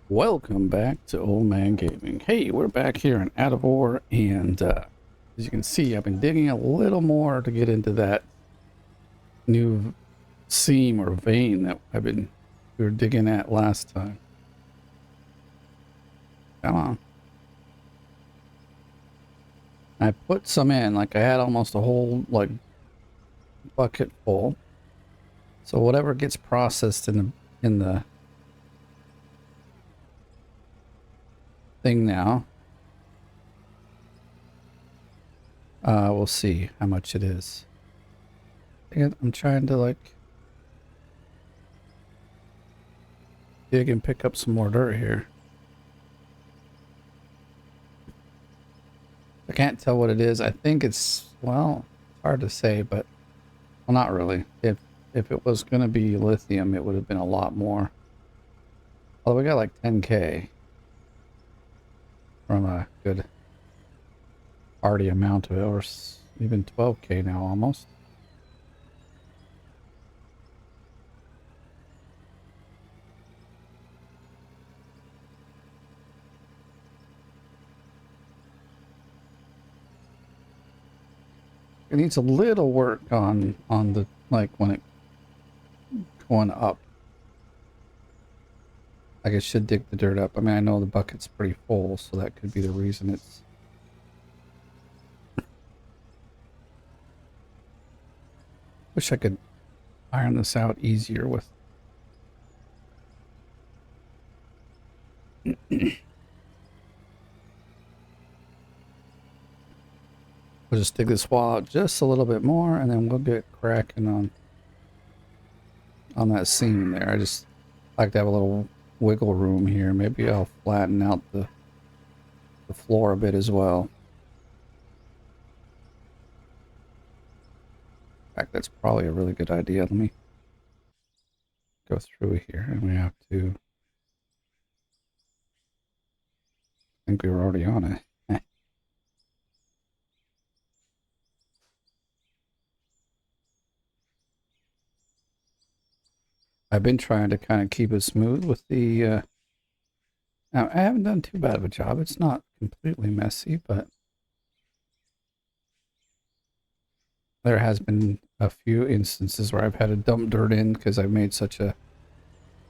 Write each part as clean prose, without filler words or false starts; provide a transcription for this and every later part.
Welcome back to Oldman Gaming. Hey, we're back here in Out of Ore, and as you can see, I've been digging a little more to get into that new seam or vein that we were digging at last time. Come on. I put some in, like I had almost a whole bucket full. So whatever gets processed in the thing now, we'll see how much it is. I'm trying to dig and pick up some more dirt here. I can't tell what it is. I think it's, well, it's hard to say, but well, not really. If it was going to be lithium, it would have been a lot more. Although we got like 10K from a good hearty amount of it, or even 12K now almost. It needs a little work on the, like, when it going up. Like, I should dig the dirt up. I mean, I know the bucket's pretty full, so that could be the reason it's... Wish I could iron this out easier with... We'll just dig this wall out just a little bit more, and then we'll get cracking on that seam there. I just like to have a little wiggle room here. Maybe I'll flatten out the floor a bit as well. In fact, that's probably a really good idea. Let me go through here, and we have to... I think we were already on it. I've been trying to kind of keep it smooth with the... Now, I haven't done too bad of a job. It's not completely messy, but there has been a few instances where I've had to dump dirt in because I've made such a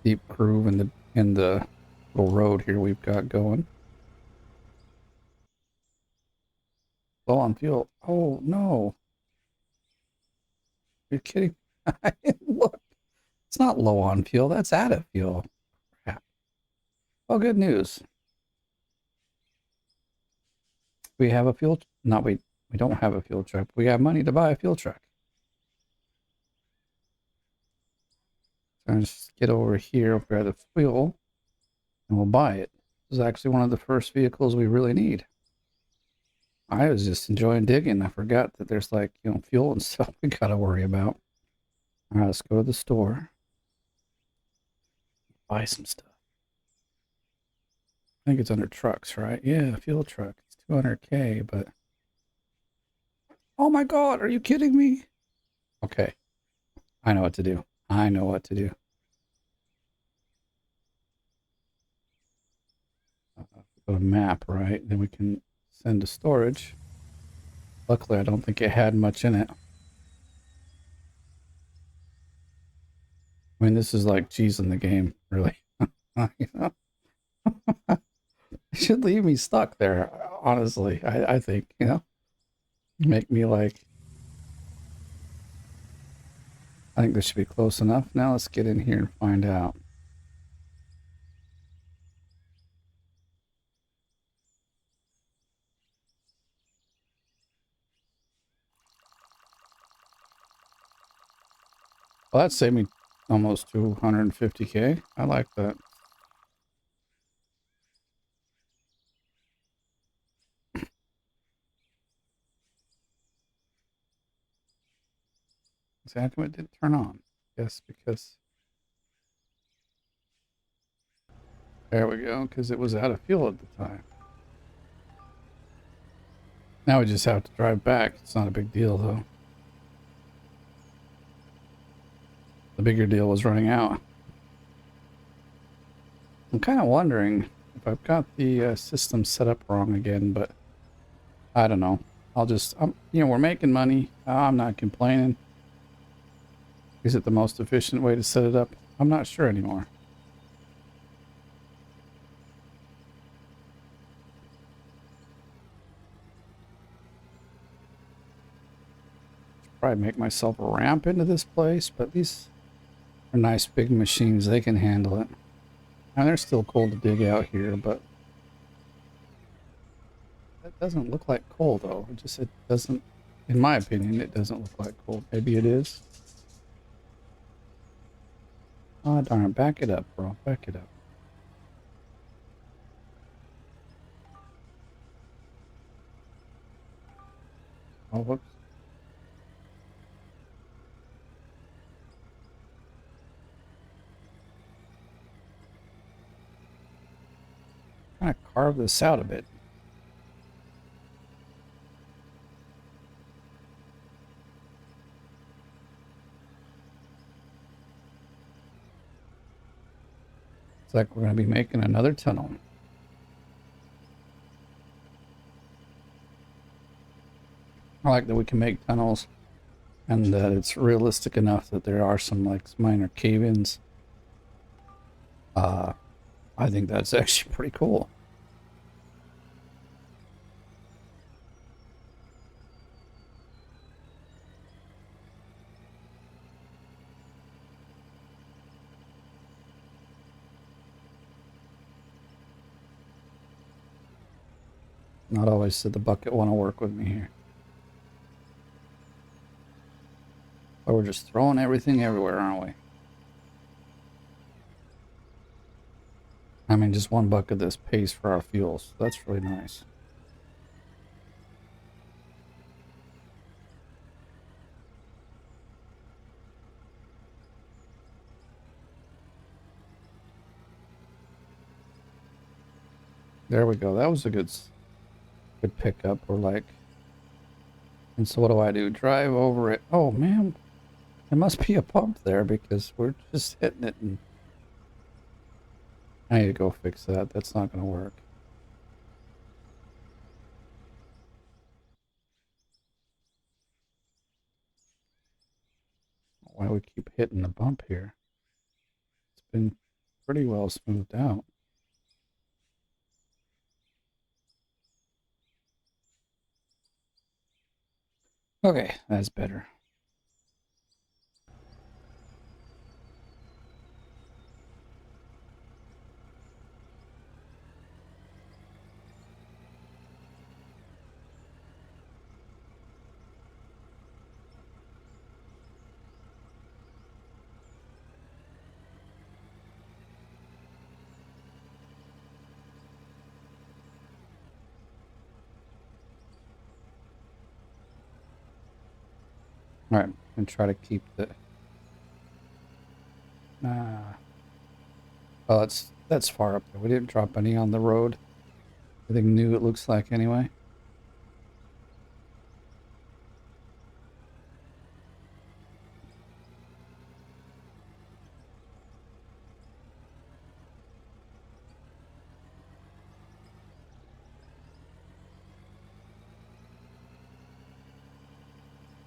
deep groove in the little road here we've got going. Low on fuel. Oh no! You're kidding? Look, it's not low on fuel. That's out of fuel. Crap. Oh, good news. We have a fuel. Not we. We don't have a fuel truck. We have money to buy a fuel truck. So I'm just get over here, grab the fuel, and we'll buy it. This is actually one of the first vehicles we really need. I was just enjoying digging. I forgot that there's fuel and stuff we gotta worry about. All right, let's go to the store. Buy some stuff. I think it's under trucks, right? Yeah, fuel truck. It's 200K, but... Oh my God, are you kidding me? Okay. I know what to do. I know what to do. Go to map, right? Then we can send to storage. Luckily, I don't think it had much in it. I mean, this is like cheese in the game, really. You know? It should leave me stuck there, honestly. I think, make me like... I think this should be close enough. Now let's get in here and find out. Well, that saved me almost 250K. I like that. Exactly what did turn on. Yes, because... There we go, because it was out of fuel at the time. Now we just have to drive back. It's not a big deal, though. The bigger deal was running out. I'm kind of wondering if I've got the system set up wrong again, but I don't know. I'll just, we're making money. I'm not complaining. Is it the most efficient way to set it up? I'm not sure anymore. Probably make myself a ramp into this place, but these are nice big machines. They can handle it. And they're still cold to dig out here, but that doesn't look like coal though. It doesn't, in my opinion, it doesn't look like coal. Maybe it is. Oh darn, back it up, bro. Back it up. Oh, whoops. Kind of carve this out a bit. It's like we're going to be making another tunnel. I like that we can make tunnels and that it's realistic enough that there are some like minor cave-ins. I think that's actually pretty cool. Not always did the bucket want to work with me here. But we're just throwing everything everywhere, aren't we? I mean, just one bucket this pays for our fuels. So that's really nice. There we go. That was a good pickup. We're like, and so what do? Drive over it. Oh man, there must be a pump there because we're just hitting it, and I need to go fix that. That's not going to work. Why do we keep hitting the bump here? It's been pretty well smoothed out. Okay, that's better. All right, and try to keep the. Oh, that's far up there. We didn't drop any on the road. Everything new, it looks like anyway.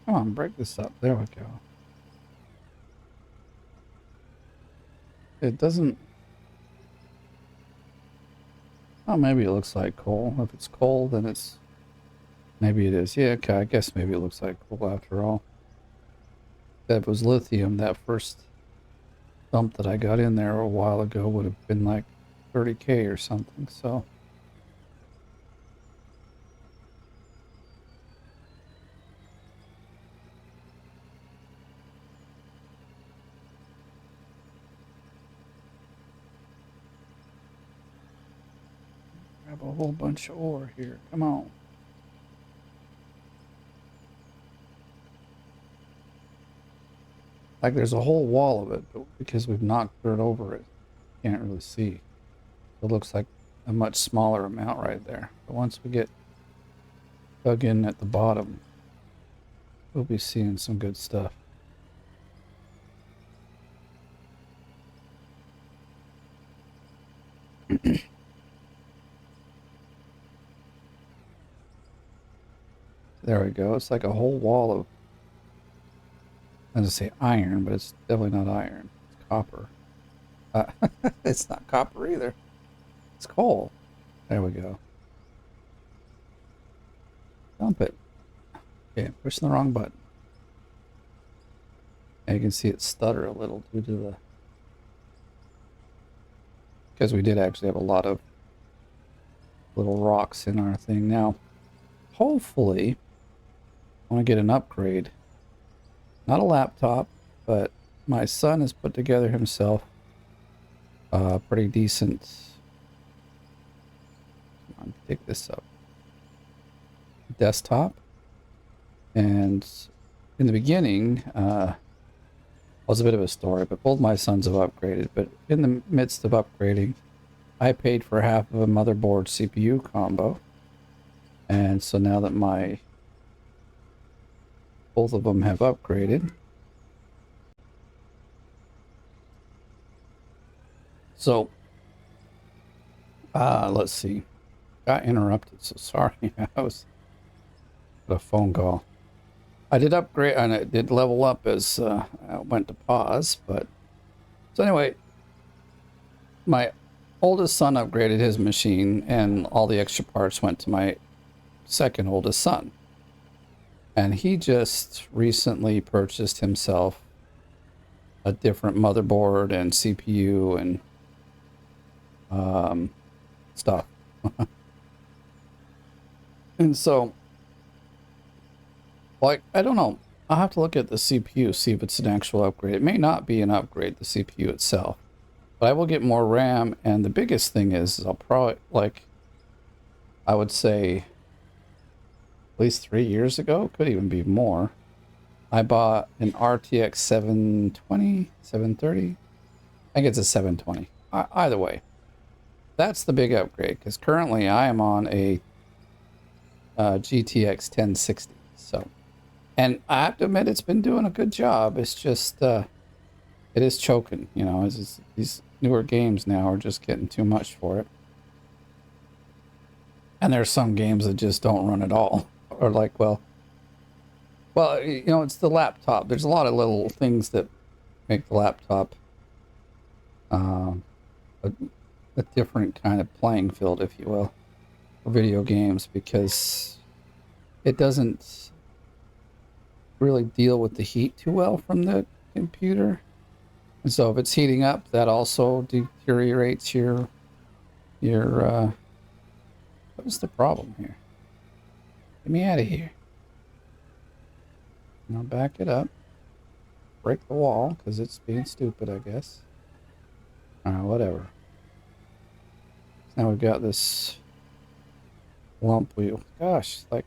Come on, break this up. There we go. It doesn't. Oh, maybe it looks like coal. If it's coal, then it's. Maybe it is. Yeah, okay. I guess maybe it looks like coal after all. If it was lithium, that first dump that I got in there a while ago would have been like 30K or something. So. Grab a whole bunch of ore here. Come on. Like there's a whole wall of it, but because we've knocked dirt over it, you can't really see. It looks like a much smaller amount right there. But once we get dug in at the bottom, we'll be seeing some good stuff. There we go. It's like a whole wall of, I was gonna say iron, but it's definitely not iron. It's copper. Uh, it's not copper either. It's coal. There we go. Dump it. Okay, pushing the wrong button. And you can see it stutter a little due to the... Because we did actually have a lot of little rocks in our thing. Now, hopefully, I want to get an upgrade. Not a laptop, but my son has put together himself a pretty decent... Come on, pick this up. Desktop. And in the beginning, was a bit of a story, but both my sons have upgraded. But in the midst of upgrading, I paid for half of a motherboard CPU combo. And so now that both of them have upgraded. So, let's see. Got interrupted, so sorry. I was a phone call. I did upgrade and it did level up as I went to pause, but so anyway, my oldest son upgraded his machine and all the extra parts went to my second oldest son. And he just recently purchased himself a different motherboard and CPU and stuff. And so, like, I don't know. I'll have to look at the CPU, see if it's an actual upgrade. It may not be an upgrade, the CPU itself. But I will get more RAM, and the biggest thing is I'll probably, like, I would say at least 3 years ago, could even be more, I bought an RTX 720, 730. I think it's a 720. Either way, that's the big upgrade, because currently I am on a GTX 1060. So, and I have to admit, it's been doing a good job. It's just, it is choking, you know, these newer games now are just getting too much for it. And there's some games that just don't run at all. Or like, well, you know, it's the laptop. There's a lot of little things that make the laptop a different kind of playing field, if you will, for video games, because it doesn't really deal with the heat too well from the computer. And so if it's heating up, that also deteriorates your what is the problem here? Get me out of here. Now back it up. Break the wall, because it's being stupid, I guess. Alright, whatever. Now we've got this lump wheel. Gosh, like...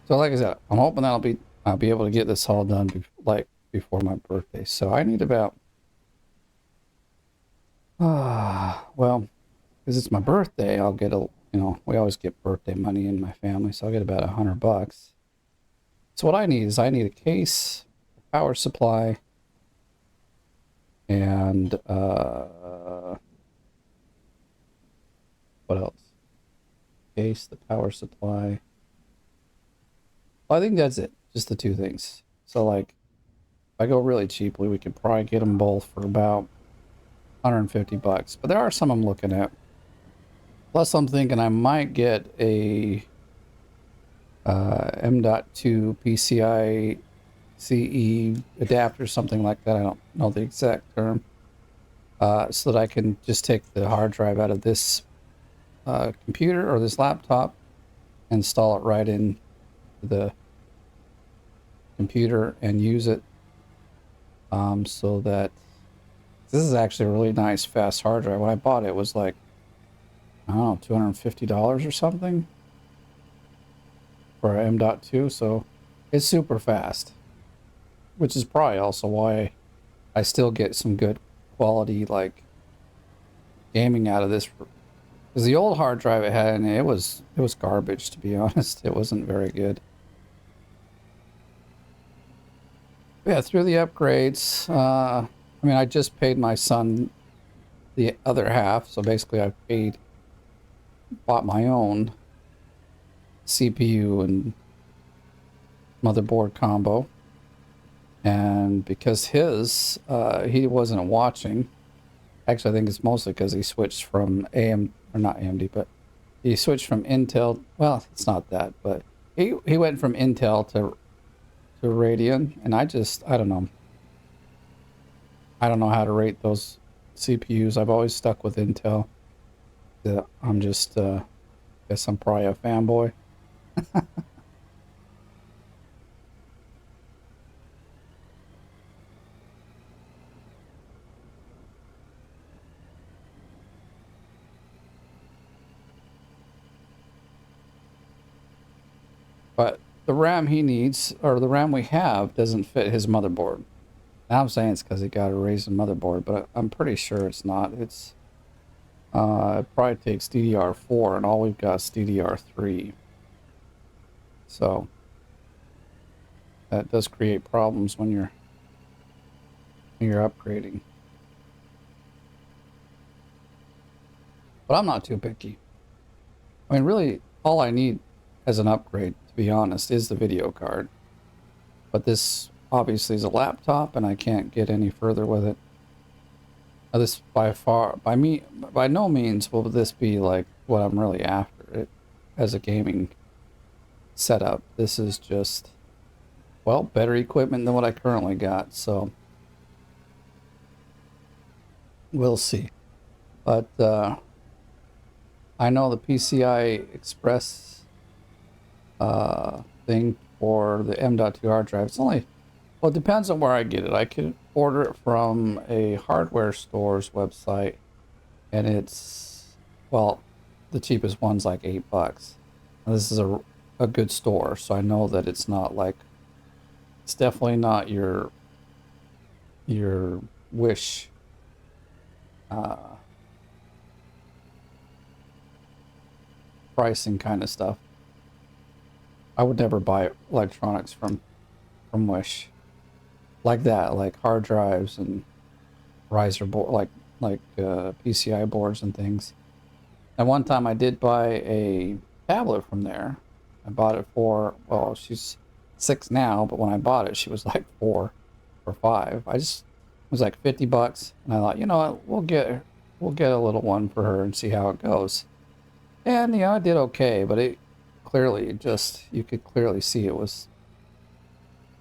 So like I said, I'm hoping I'll be able to get this all done before my birthday. So I need about... well, because it's my birthday, I'll get a... You know, we always get birthday money in my family, so I'll get about $100. So what I need is a case, power supply, and what else? Case, the power supply. Well, I think that's it. Just the two things. So like, if I go really cheaply, we could probably get them both for about $150. But there are some I'm looking at. Plus, I'm thinking I might get a M.2 PCI CE adapter, something like that. I don't know the exact term. So that I can just take the hard drive out of this computer or this laptop, install it right in the computer and use it. So that this is actually a really nice fast hard drive. When I bought it, it was like, I don't know, $250 or something for an M.2, so it's super fast, which is probably also why I still get some good quality like gaming out of this. Because the old hard drive it had in it, it was garbage, to be honest. It wasn't very good. Yeah, through the upgrades, I mean, I just paid my son the other half, so basically I bought my own CPU and motherboard combo. And because he wasn't watching. Actually, I think it's mostly because he switched from or not AMD, but he switched from Intel. Well, it's not that, but he went from Intel to Radeon, and I don't know. I don't know how to rate those CPUs. I've always stuck with Intel. I'm just, guess I'm probably a fanboy. But the RAM he needs, or the RAM we have, doesn't fit his motherboard. Now I'm saying it's because he got a Ryzen motherboard, but I'm pretty sure it's not. It probably takes DDR4, and all we've got is DDR3. So that does create problems when you're upgrading. But I'm not too picky. I mean, really, all I need as an upgrade, to be honest, is the video card. But this obviously is a laptop, and I can't get any further with it. Now, this by no means will this be like what I'm really after it as a gaming setup. This is just, well, better equipment than what I currently got, so we'll see. But I know the PCI Express thing for the M.2 hard drive. It's only, well, it depends on where I get it. I could order it from a hardware store's website, and it's, well, the cheapest one's like $8. Now, this is a good store, so I know that it's not like, it's definitely not your Wish pricing kind of stuff. I would never buy electronics from Wish like that, like hard drives and riser board, like PCI boards and things. And one time I did buy a tablet from there. I bought it for, well, she's 6 now, but when I bought it, she was like 4 or 5. It was like $50, and I thought, you know what, we'll get a little one for her and see how it goes. And I did okay, but it clearly you could clearly see it was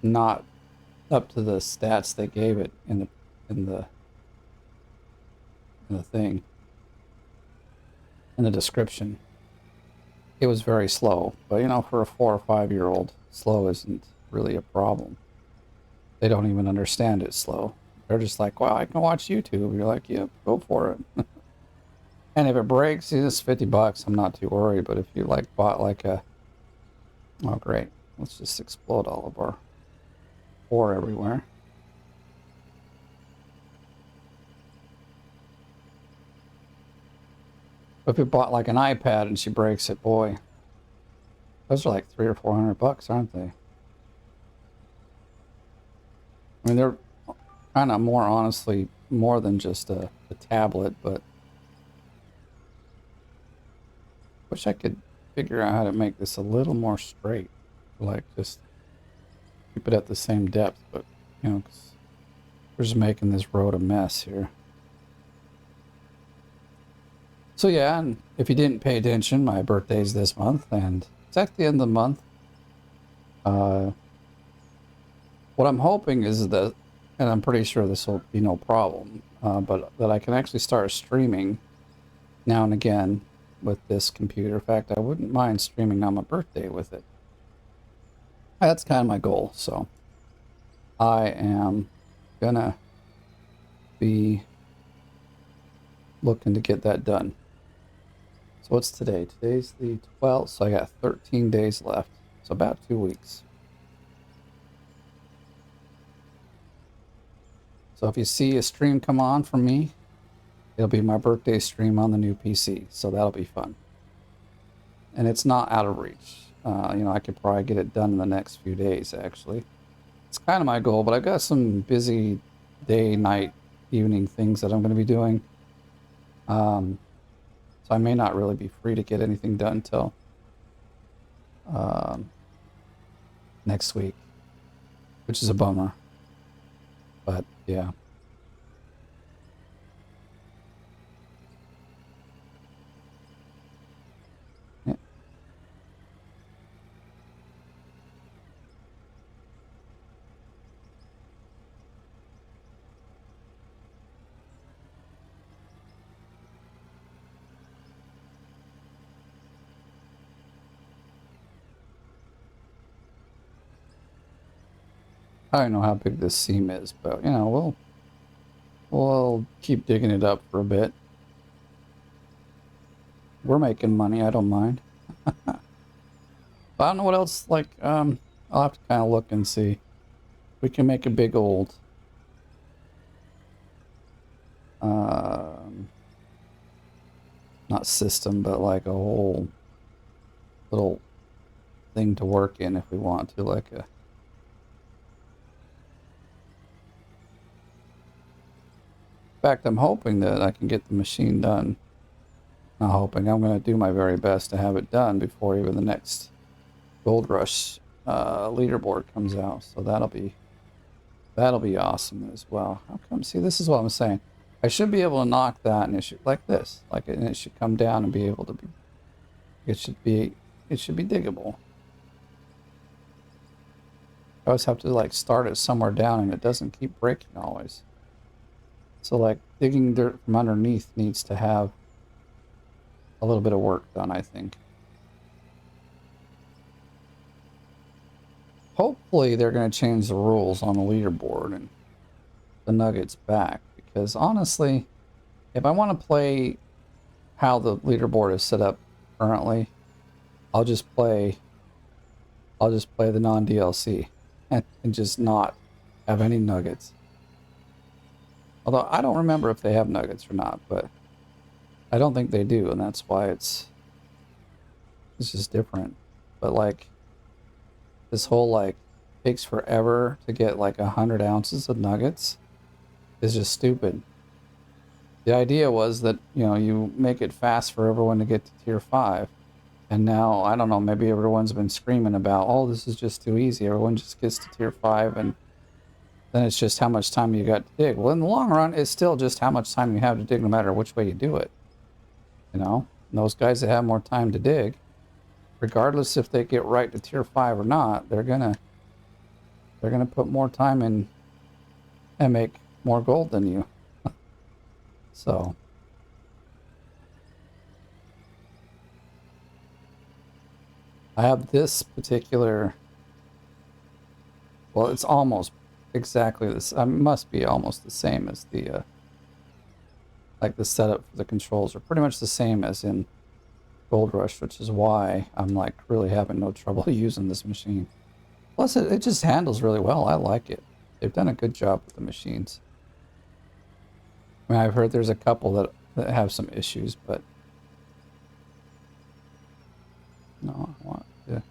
not up to the stats they gave it in the thing, in the description. It was very slow, but for a 4 or 5-year-old, slow isn't really a problem. They don't even understand it's slow. They're just like, wow, I can watch YouTube. You're like, yep, go for it. And if it breaks, it's $50. I'm not too worried. But if you bought oh great, let's just explode all of our ore everywhere. But if you bought like an iPad and she breaks it, boy, those are like $300 or $400, aren't they? I mean, they're kind of more, honestly, more than just a tablet, but wish I could figure out how to make this a little more straight. Like, just keep it at the same depth, but, 'cause we're just making this road a mess here. So yeah, and if you didn't pay attention, my birthday's this month, and it's at the end of the month. What I'm hoping is that, and I'm pretty sure this will be no problem, but that I can actually start streaming now and again with this computer. In fact, I wouldn't mind streaming on my birthday with it. That's kind of my goal, so I am gonna be looking to get that done. So what's today? Today's the 12th, so I got 13 days left, so about 2 weeks. So if you see a stream come on from me, it'll be my birthday stream on the new PC, so that'll be fun. And it's not out of reach. I could probably get it done in the next few days, actually. It's kind of my goal, but I've got some busy day, night evening things that I'm going to be doing. So I may not really be free to get anything done until um, next week, which is a bummer. But yeah. Yeah. I don't know how big this seam is, but you know, we'll keep digging it up for a bit. We're making money, I don't mind. But I don't know what else, like, I'll have to kind of look and see. We can make a big old, um, not system, but like a whole little thing to work in if we want to, like a... In fact, I'm hoping that I can get the machine done. Not hoping, I'm going to do my very best to have it done before even the next Gold Rush leaderboard comes out. So that'll be awesome as well. How come? See, this is what I'm saying. I should be able to knock that, and it should, like this, like and it should come down and be able to be. It should be diggable. I always have to like start it somewhere down, and it doesn't keep breaking always. So like digging dirt from underneath needs to have a little bit of work done, I think. Hopefully they're going to change the rules on the leaderboard and the Nuggets back, because honestly, if I want to play how the leaderboard is set up currently, I'll just play the non-DLC and just not have any nuggets. Although I don't remember if they have nuggets or not, but I don't think they do, and that's why it's just different. But like this whole like takes forever to get like 100 ounces of nuggets is just stupid. The idea was that, you know, you make it fast for everyone to get to tier 5. And now, I don't know, maybe everyone's been screaming about, oh, this is just too easy. Everyone just gets to tier 5 and then it's just how much time you got to dig. Well, in the long run, it's still just how much time you have to dig no matter which way you do it. You know? And those guys that have more time to dig, regardless if they get right to tier 5 or not, they're gonna put more time in and make more gold than you. So I have this particular, well, it's almost exactly this. I must be almost the same as the like the setup for the controls are pretty much the same as in Gold Rush, which is why I'm like really having no trouble using this machine. Plus, it just handles really well. I like it. They've done a good job with the machines. I mean, I've heard there's a couple that have some issues, but no, I want to,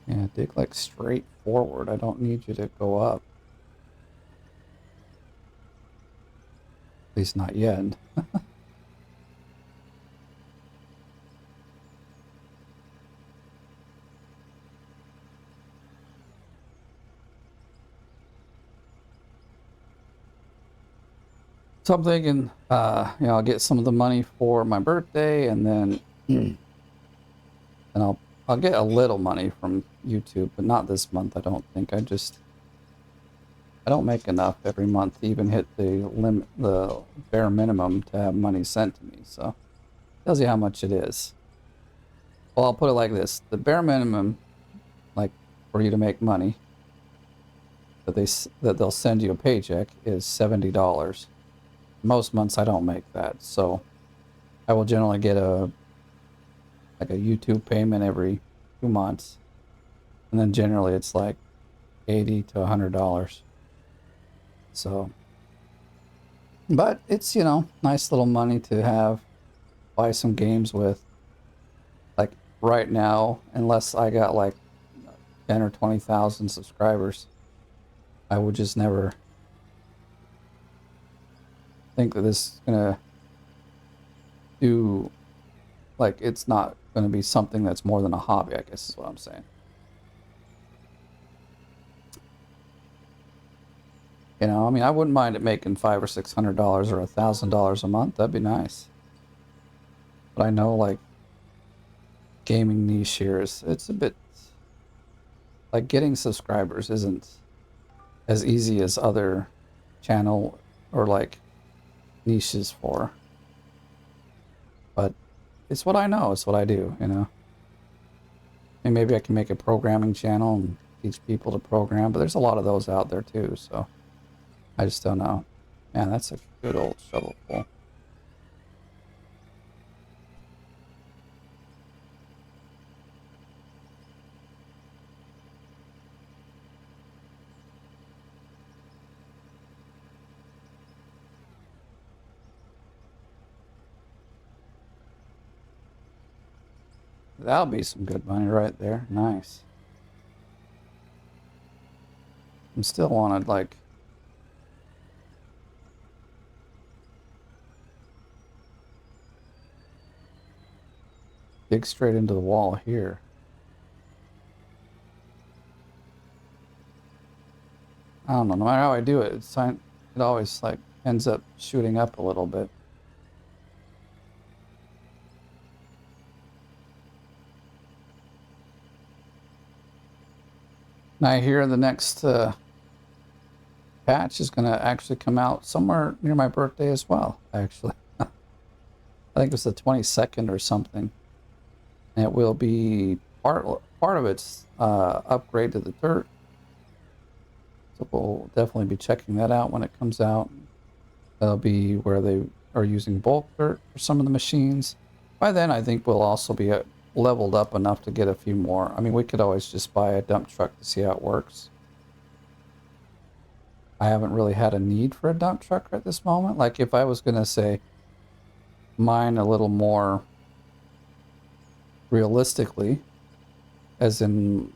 yeah, dig like straight forward. I don't need you to go up. At least not yet. So I'm thinking, you know, I'll get some of the money for my birthday, and then, and I'll get a little money from YouTube, but not this month. I don't think. I don't make enough every month to even hit the limit, the bare minimum to have money sent to me. So tells you how much it is. Well, I'll put it like this: the bare minimum, like for you to make money, that they'll send you a paycheck is $70. Most months I don't make that, so I will generally get a YouTube payment every 2 months, and then generally it's like $80 to $100. So, but it's, you know, nice little money to have, buy some games with. Like right now, unless I got like 10 or 20,000 subscribers, I would just never think that this is gonna do, like, it's not gonna be something that's more than a hobby, I guess is what I'm saying. You know, I mean, I wouldn't mind it making $500 or $600 or $1,000 a month. That'd be nice. But I know, like, gaming niche here is, it's a bit like getting subscribers isn't as easy as other channel or like niches for. But it's what I know. It's what I do, you know. And maybe I can make a programming channel and teach people to program, but there's a lot of those out there too, so I just don't know. Man, that's a good old shovelful. That'll be some good money right there. Nice. I'm still wanted like dig straight into the wall here. I don't know. No matter how I do it, it always like ends up shooting up a little bit. And I hear the next patch is going to actually come out somewhere near my birthday as well, actually. I think it's the 22nd or something. And it will be part of its upgrade to the dirt. So we'll definitely be checking that out when it comes out. That'll be where they are using bulk dirt for some of the machines. By then, I think we'll also be leveled up enough to get a few more. I mean, we could always just buy a dump truck to see how it works. I haven't really had a need for a dump truck at this moment. Like if I was going to say mine a little more realistically, as in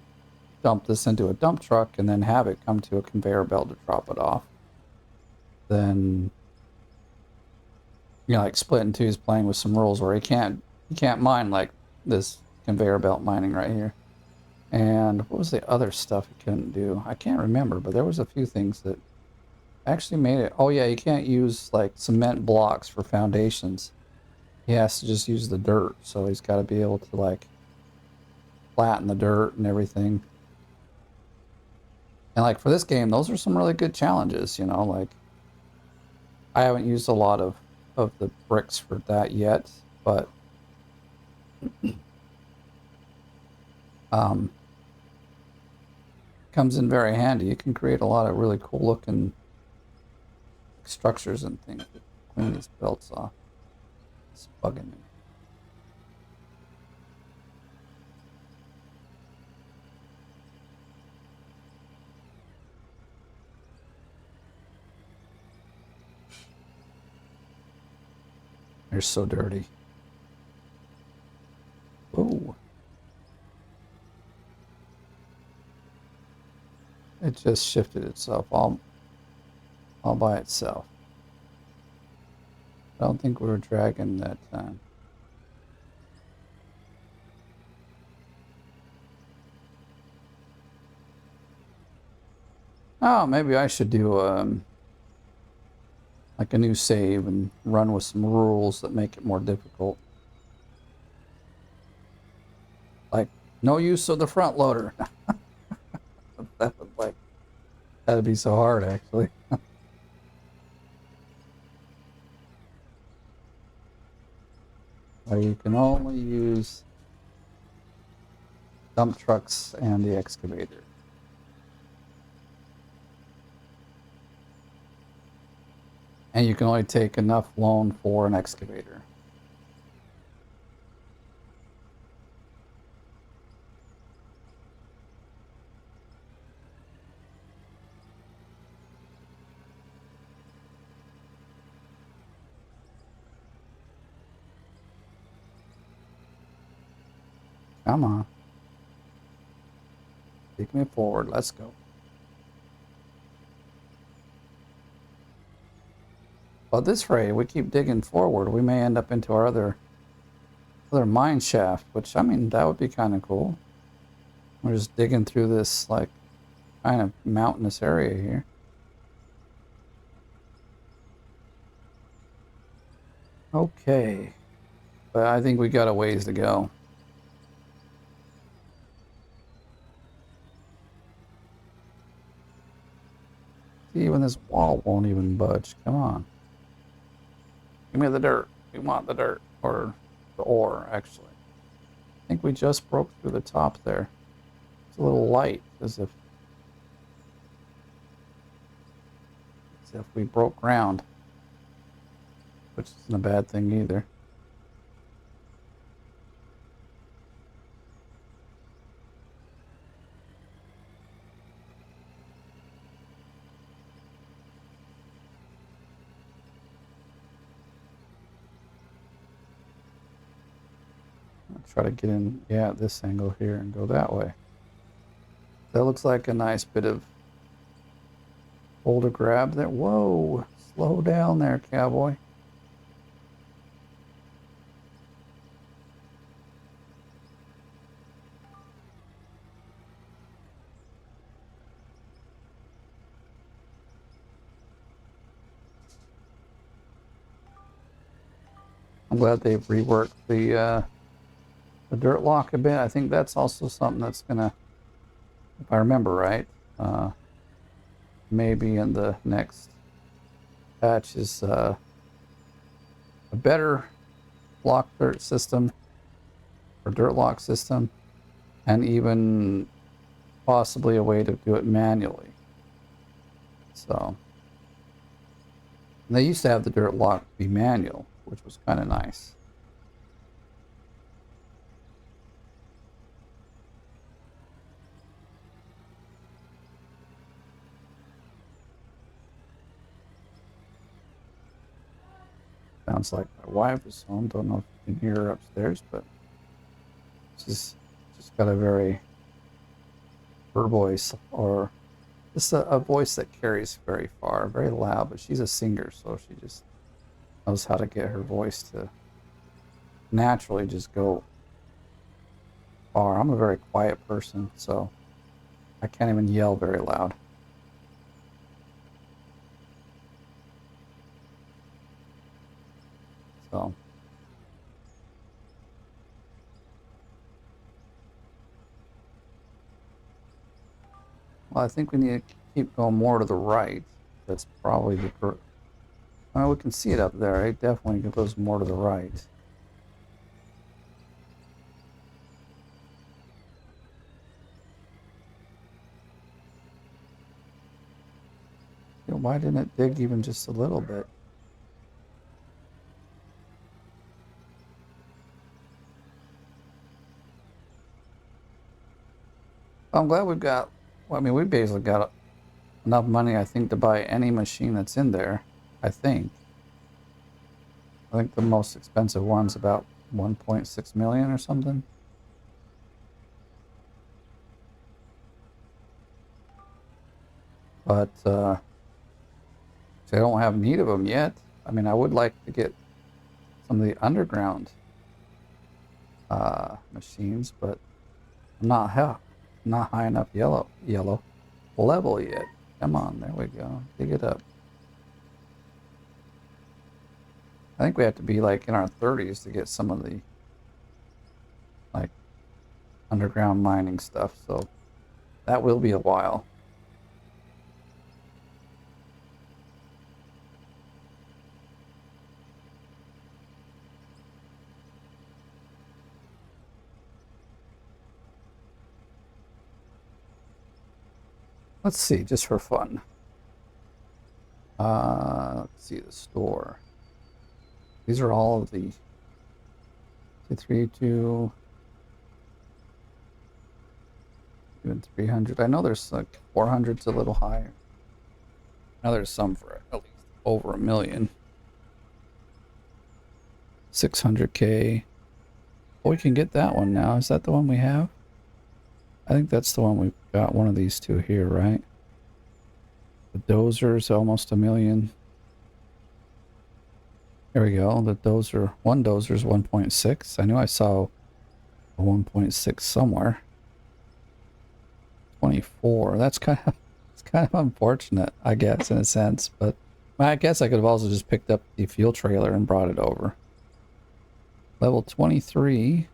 dump this into a dump truck and then have it come to a conveyor belt to drop it off, then, you know, like split in two is playing with some rules where he can't mine like this conveyor belt mining right here. And what was the other stuff he couldn't do? I can't remember, but there was a few things that actually made it. Oh yeah, you can't use like cement blocks for foundations. He has to just use the dirt, so he's got to be able to like flatten the dirt and everything. And like for this game, those are some really good challenges, you know, like I haven't used a lot of the bricks for that yet, but comes in very handy. You can create a lot of really cool looking structures and things to clean these belts off. It's bugging me. They're so dirty. Oh. It just shifted itself all by itself. I don't think we were dragging that time. Oh, maybe I should do like a new save and run with some rules that make it more difficult. Like no use of the front loader. That'd be so hard actually. Or you can only use dump trucks and the excavator. And you can only take enough loan for an excavator. Come on. Take me forward. Let's go. Well, at this rate, we keep digging forward, we may end up into our other mine shaft, which, I mean, that would be kind of cool. We're just digging through this, like, kind of mountainous area here. Okay. But I think we got a ways to go. See, even this wall won't even budge. Come on. Give me the dirt. We want the dirt. Or the ore, actually. I think we just broke through the top there. It's a little light, as if we broke ground. Which isn't a bad thing either. I'll try to get in, yeah, at this angle here and go that way. That looks like a nice bit of boulder grab there. Whoa, slow down there, cowboy. I'm glad they've reworked the dirt lock a bit. I think that's also something that's gonna, if I remember right, maybe in the next patch is a better block dirt system or dirt lock system, and even possibly a way to do it manually. So they used to have the dirt lock be manual, which was kind of nice. Sounds like my wife is home. Don't know if you can hear her upstairs, but she's just got a very, her voice, or just a voice that carries very far, very loud, but she's a singer, so she just knows how to get her voice to naturally just go far. I'm a very quiet person, so I can't even yell very loud. So well, I think we need to keep going more to the right. That's probably the well, we can see it up there. It definitely goes more to the right. You know, why didn't it dig even just a little bit? I'm glad we've got, well, I mean, we basically got enough money, I think, to buy any machine that's in there. I think. I think the most expensive one's about 1.6 million or something. But I don't have need of them yet. I mean, I would like to get some of the underground machines, but I'm not high enough yellow level yet. Come on, there we go. Dig it up. I think we have to be like in our 30s to get some of the like underground mining stuff, so that will be a while. Let's see, just for fun. Let's see the store. These are all of the 232 even 300. I know there's like 400's a little higher. Now there's some for at least over a million. 600K. Oh, we can get that one now. Is that the one we have? I think that's the one we've got. One of these two here, right? The dozer's almost a million. There we go. The dozer, one dozer is 1.6. I knew I saw a 1.6 somewhere. 24. That's kind of it's kind of unfortunate, I guess, in a sense. But I guess I could have also just picked up the fuel trailer and brought it over. Level 23.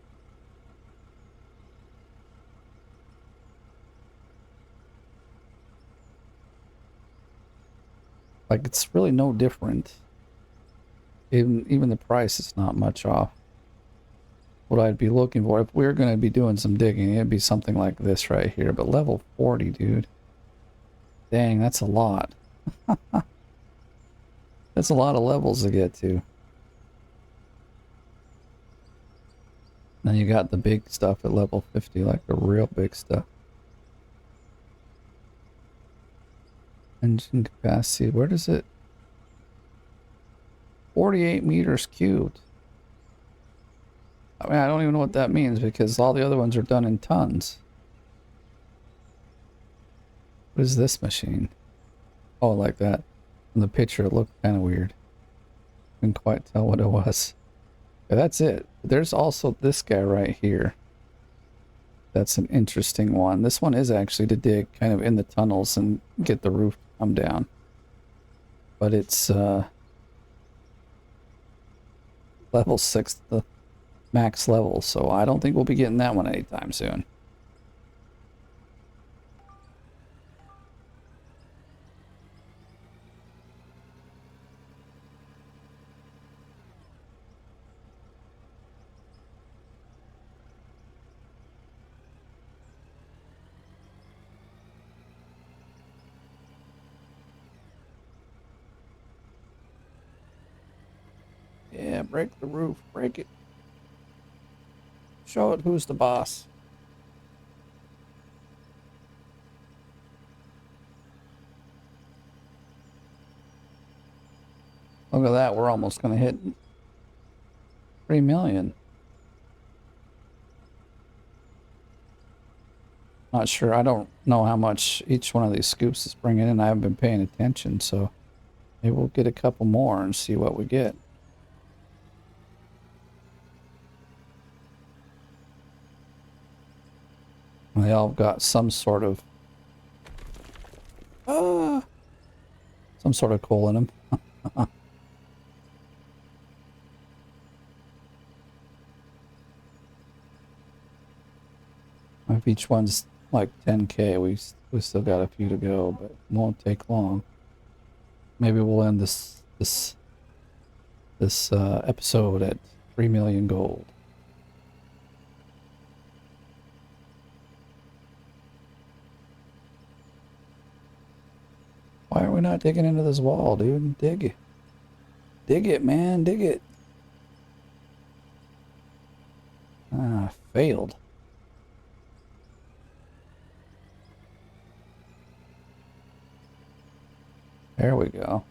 Like, it's really no different. Even the price is not much off what I'd be looking for. If we were going to be doing some digging, it'd be something like this right here. But level 40, dude. Dang, that's a lot. That's a lot of levels to get to. Then you got the big stuff at level 50, like the real big stuff. Engine capacity, where does it? 48 meters cubed. I mean, I don't even know what that means because all the other ones are done in tons. What is this machine? Oh, like that. From the picture, it looked kind of weird. Couldn't quite tell what it was. Yeah, that's it. There's also this guy right here. That's an interesting one. This one is actually to dig kind of in the tunnels and get the roof to come down. But it's level 6, the max level, so I don't think we'll be getting that one anytime soon. Yeah, break the roof, break it. Show it who's the boss. Look at that, we're almost gonna hit 3 million. Not sure, I don't know how much each one of these scoops is bringing in. I haven't been paying attention, so maybe we'll get a couple more and see what we get. They all got some sort of coal in them. If each one's like 10k, we still got a few to go, but it won't take long. Maybe we'll end this episode at 3 million gold. Why are we not digging into this wall, dude? Dig it. Dig it, man. Dig it. Ah, failed. There we go.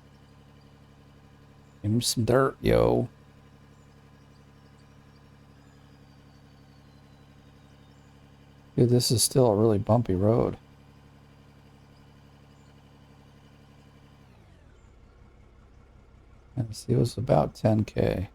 Give him some dirt, yo. Dude, this is still a really bumpy road. Let's see, it was about 10k.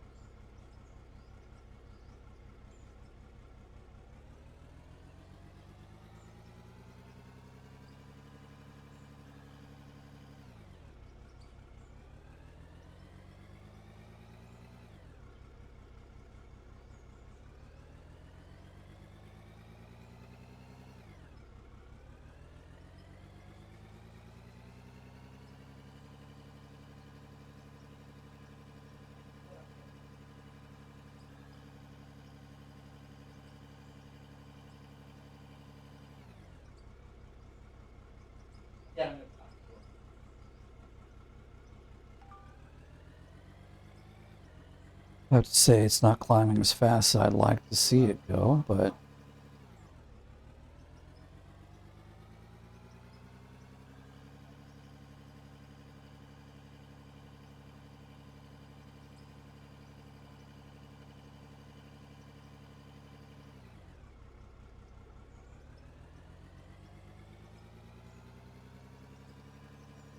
I have to say, it's not climbing as fast as I'd like to see it go, but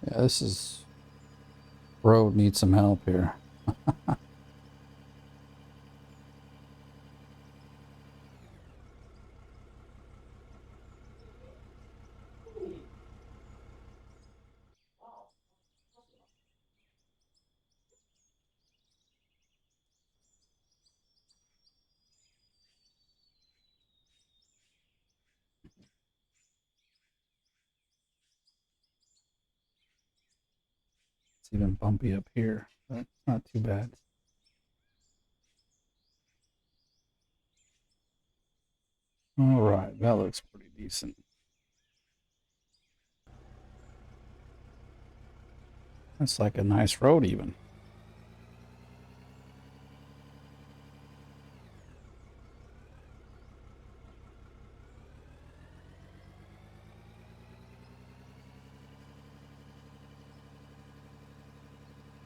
yeah, this road needs some help here. It's even bumpy up here, but it's not too bad. All right, that looks pretty decent. That's like a nice road even.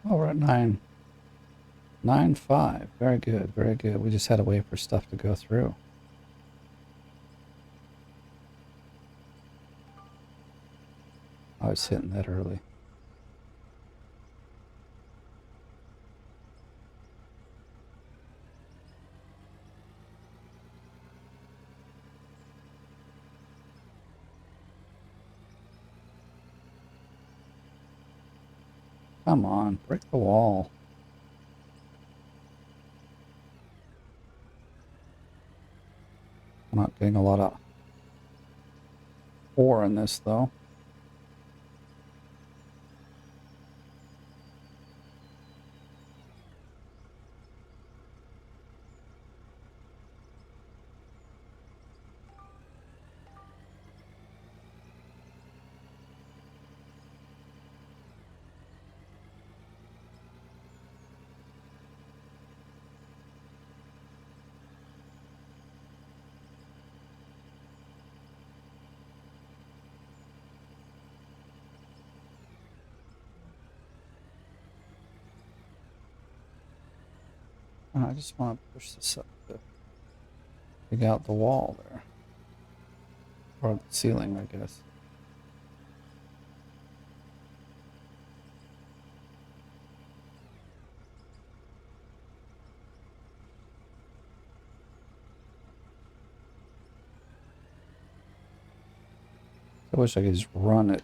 Oh, we're at 9.5. Very good, very good. We just had to wait for stuff to go through. I was hitting that early. Come on, break the wall. I'm not getting a lot of ore in this, though. I just want to push this up to dig out the wall there. Or the ceiling, I guess. I wish I could just run it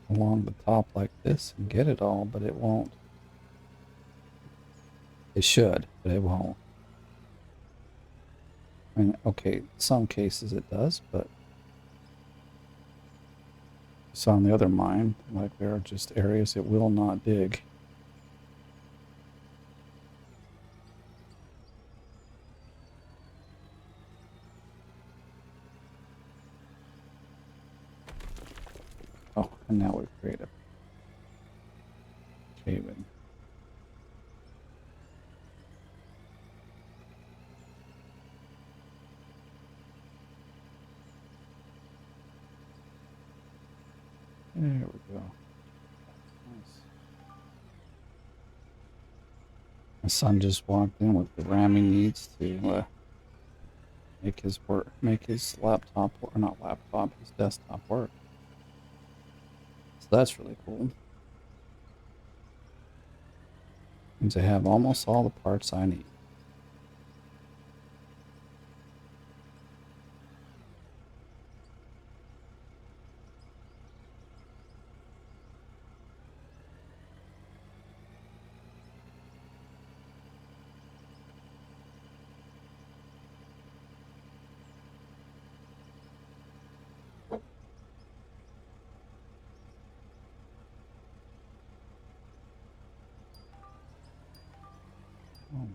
along the top like this and get it all, but it won't. It should, but it won't. I mean, okay, some cases it does, but so on the other mine, like there are just areas it will not dig. Oh, and now we create a cave-in. There we go. Nice. My son just walked in with the RAM he needs to make his laptop, or not laptop, his desktop work. So that's really cool. Means I have almost all the parts I need. Oh,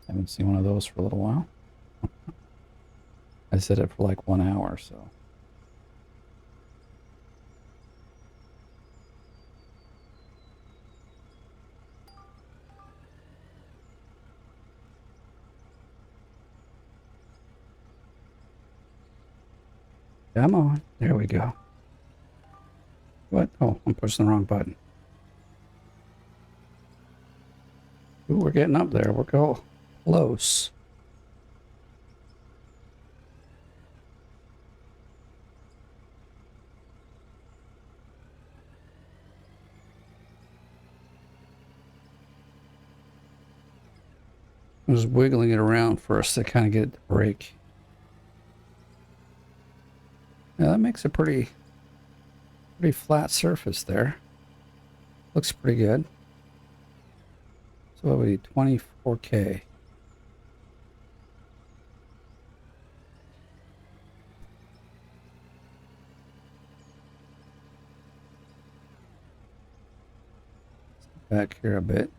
haven't seen one of those for a little while. I said it for like 1 hour, so. Come on. There we go. What? Oh, I'm pushing the wrong button. Ooh, we're getting up there. We're going close. I was wiggling it around first to kind of get it to break. Now that makes a pretty flat surface there. Looks pretty good. So what would be 24K? back here a bit.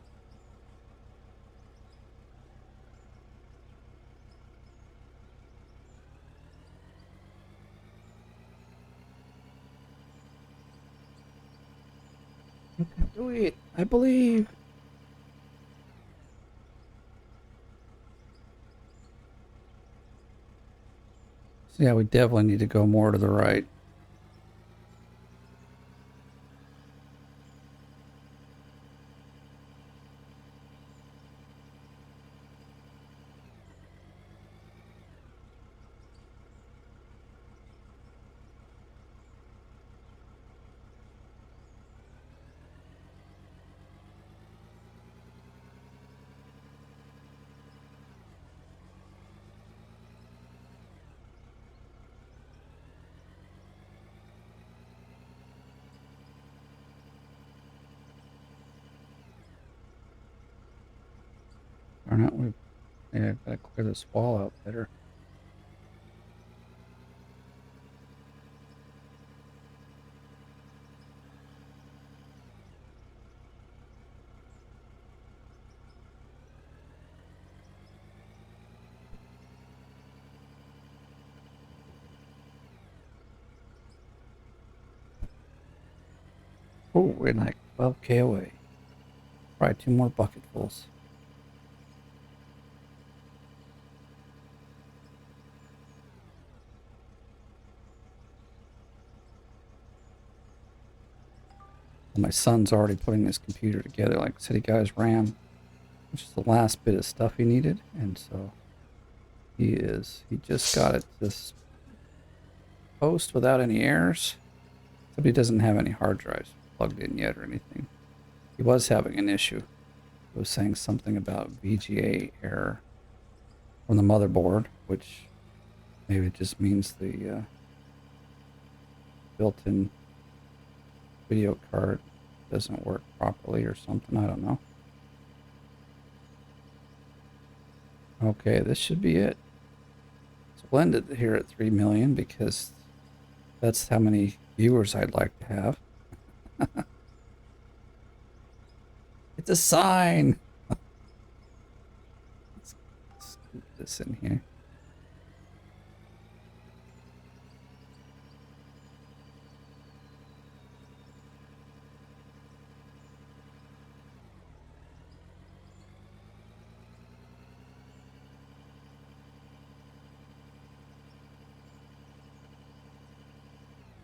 You can do it. I believe. So yeah, we definitely need to go more to the right. Darn it, we yeah, gotta clear this wall out better. Oh, we're like 12K away. Probably 2 more bucketfuls. My son's already putting this computer together. Like I said, he got his RAM, which is the last bit of stuff he needed. And so he just got it this post without any errors. Except he doesn't have any hard drives plugged in yet or anything. He was having an issue. He was saying something about VGA error from the motherboard, which maybe it just means the built-in video card doesn't work properly or something. I don't know. Okay, this should be it. We'll end it here at 3 million because that's how many viewers I'd like to have. It's a sign. Let's scoop this in here.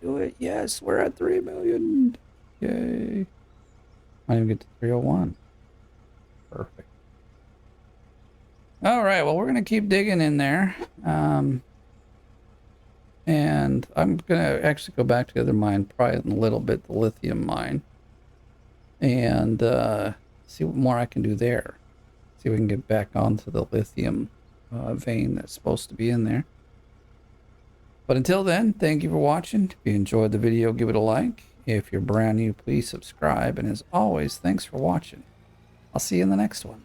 Do it. Yes, we're at 3 million. Yay. Might even get to 301. Perfect. All right, well, we're going to keep digging in there. And I'm going to actually go back to the other mine, probably in a little bit, the lithium mine. And see what more I can do there. See if we can get back onto the lithium vein that's supposed to be in there. But until then, thank you for watching. If you enjoyed the video, give it a like. If you're brand new, please subscribe. And as always, thanks for watching. I'll see you in the next one.